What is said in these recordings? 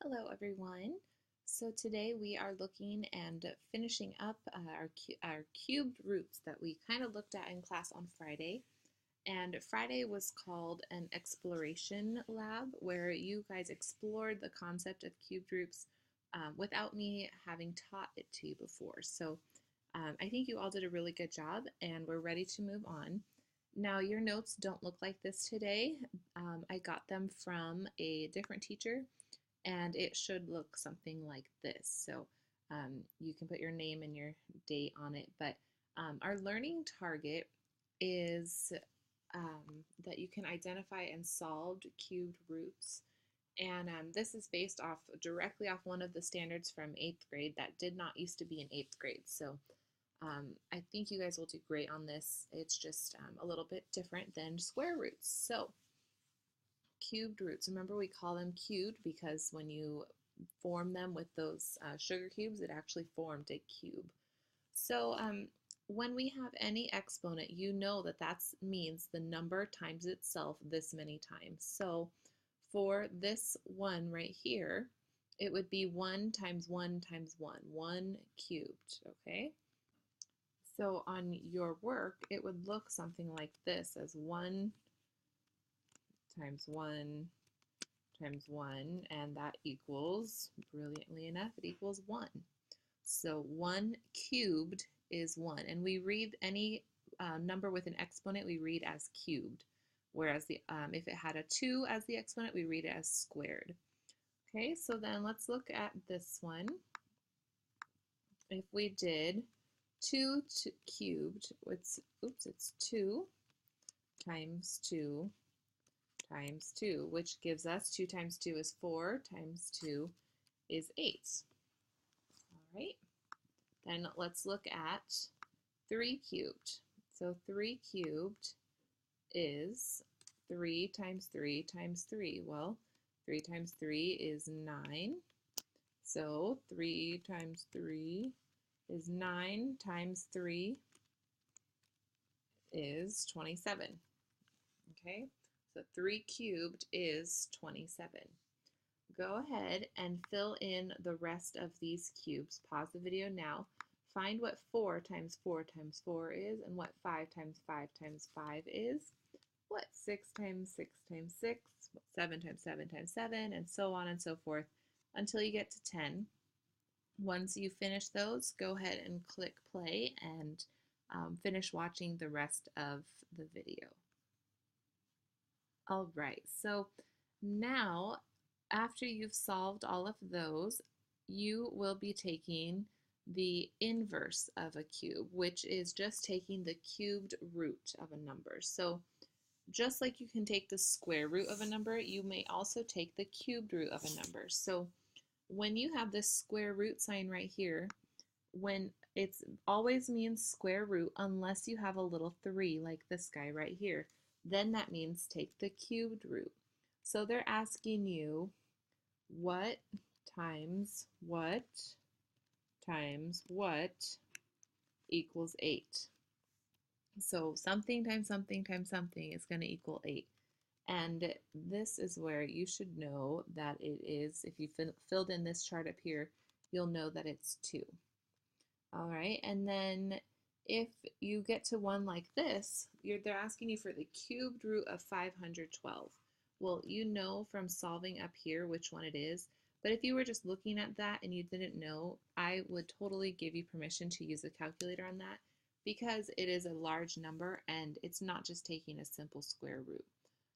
Hello everyone. So today we are looking and finishing up our cubed roots that we kind of looked at in class on Friday. And Friday was called an exploration lab where you guys explored the concept of cubed roots without me having taught it to you before. So I think you all did a really good job and we're ready to move on. Now your notes don't look like this today. I got them from a different teacher and it should look something like this. So you can put your name and your date on it, but our learning target is that you can identify and solve cubed roots. And this is based off directly off one of the standards from 8th grade that did not used to be in 8th grade. So I think you guys will do great on this. It's just a little bit different than square roots. So cubed roots. Remember, we call them cubed because when you form them with those sugar cubes, it actually formed a cube. So when we have any exponent, you know that that means the number times itself this many times. So for this one right here, it would be 1 times 1 times 1, 1 cubed, okay? So on your work, it would look something like this as 1 times 1 times 1, and that equals, brilliantly enough, it equals 1. So 1 cubed is 1, and we read any number with an exponent, we read as cubed, whereas if it had a 2 as the exponent, we read it as squared. Okay, so then let's look at this one. If we did 2 cubed, it's 2 times 2 times 2, which gives us 2 times 2 is 4, times 2 is 8. All right, then let's look at 3 cubed. So 3 cubed is 3 times 3 times 3. Well, 3 times 3 is 9. So 3 times 3 is 9 times 3 is 27. Okay, so 3 cubed is 27. Go ahead and fill in the rest of these cubes. Pause the video now. Find what 4 times 4 times 4 is and what 5 times 5 times 5 is, what 6 times 6 times 6, what 7 times 7 times 7, and so on and so forth until you get to 10. Once you finish those, go ahead and click play and finish watching the rest of the video. All right, so now after you've solved all of those, you will be taking the inverse of a cube, which is just taking the cubed root of a number. So just like you can take the square root of a number, you may also take the cubed root of a number. So when you have this square root sign right here, when it's always means square root unless you have a little 3 like this guy right here, then that means take the cubed root. So they're asking you what times what times what equals 8. So something times something times something is going to equal 8. And this is where you should know that it is, if you filled in this chart up here, you'll know that it's 2. All right, and then if you get to one like this, they're asking you for the cubed root of 512. Well, you know from solving up here which one it is, but if you were just looking at that and you didn't know, I would totally give you permission to use a calculator on that because it is a large number and it's not just taking a simple square root.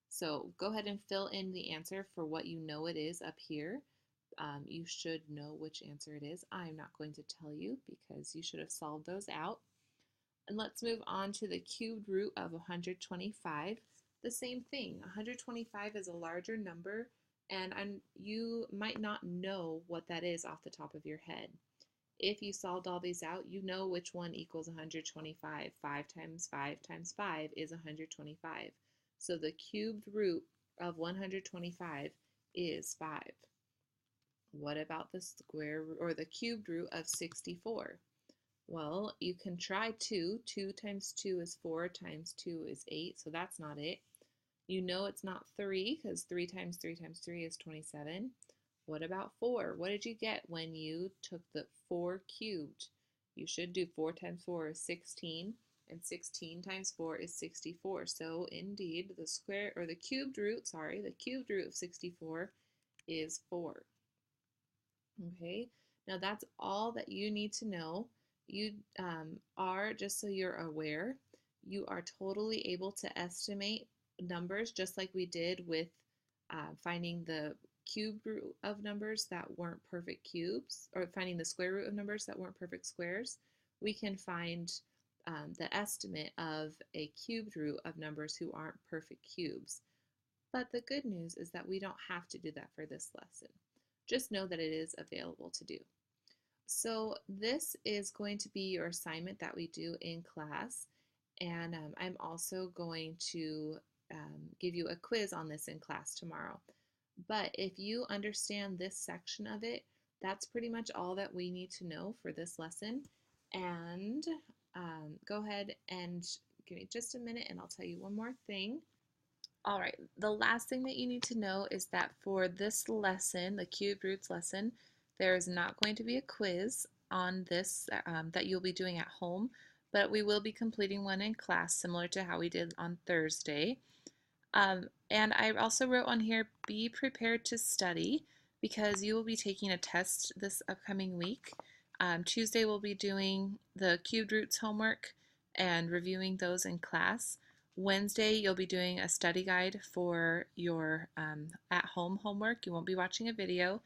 So go ahead and fill in the answer for what you know it is up here. You should know which answer it is. I'm not going to tell you because you should have solved those out. And let's move on to the cubed root of 125. The same thing, 125 is a larger number and you might not know what that is off the top of your head. If you solved all these out, you know which one equals 125. 5 times 5 times 5 is 125. So the cubed root of 125 is 5. What about the square or the cubed root of 64? Well, you can try 2. 2 times 2 is 4 times 2 is 8, so that's not it. You know it's not 3 because 3 times 3 times 3 is 27. What about 4? What did you get when you took the 4 cubed? You should do 4 times 4 is 16, and 16 times 4 is 64. So indeed, the square, or the cubed root, sorry, the cubed root of 64 is 4. Okay, now that's all that you need to know. You are, just so you're aware, you are totally able to estimate numbers just like we did with finding the cube root of numbers that weren't perfect cubes, or finding the square root of numbers that weren't perfect squares. We can find the estimate of a cubed root of numbers who aren't perfect cubes. But the good news is that we don't have to do that for this lesson. Just know that it is available to do. So this is going to be your assignment that we do in class, and I'm also going to give you a quiz on this in class tomorrow. But if you understand this section of it, that's pretty much all that we need to know for this lesson. And go ahead and give me just a minute and I'll tell you one more thing. All right, the last thing that you need to know is that for this lesson, the cubed roots lesson, there is not going to be a quiz on this that you'll be doing at home, but we will be completing one in class similar to how we did on Thursday. And I also wrote on here, be prepared to study because you will be taking a test this upcoming week. Tuesday we'll be doing the cubed roots homework and reviewing those in class. Wednesday you'll be doing a study guide for your at-home homework. You won't be watching a video.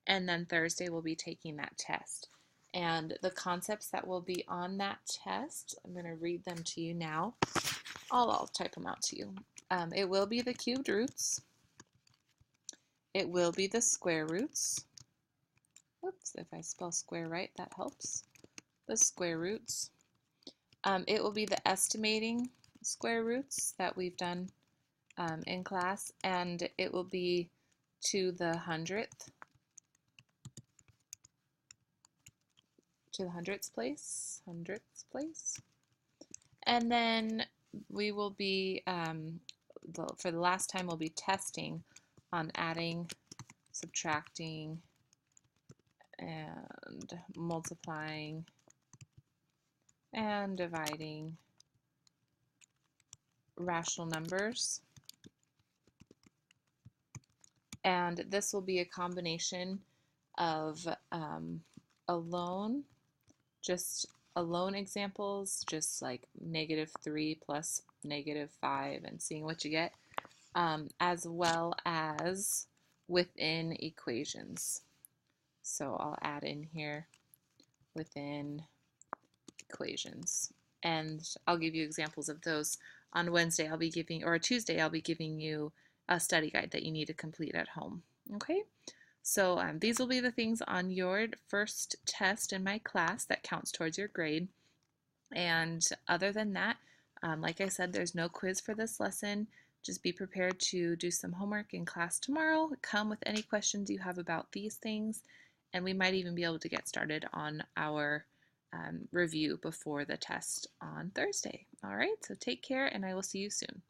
And then Thursday we'll be taking that test. And the concepts that will be on that test, I'm going to read them to you now. I'll type them out to you. It will be the cubed roots. It will be the square roots. Whoops, if I spell square right, that helps. The square roots. It will be the estimating square roots that we've done in class, and it will be to the hundredth place. And then we will be, for the last time, we'll be testing on adding, subtracting, and multiplying, and dividing rational numbers. And this will be a combination of just alone examples, just like -3 plus -5 and seeing what you get, as well as within equations. So I'll add in here within equations, and I'll give you examples of those on Wednesday. I'll be giving, or Tuesday, I'll be giving you a study guide that you need to complete at home. Okay, so these will be the things on your first test in my class that counts towards your grade. And other than that, like I said, there's no quiz for this lesson. Just be prepared to do some homework in class tomorrow. Come with any questions you have about these things, and we might even be able to get started on our review before the test on Thursday. All right, so take care, and I will see you soon.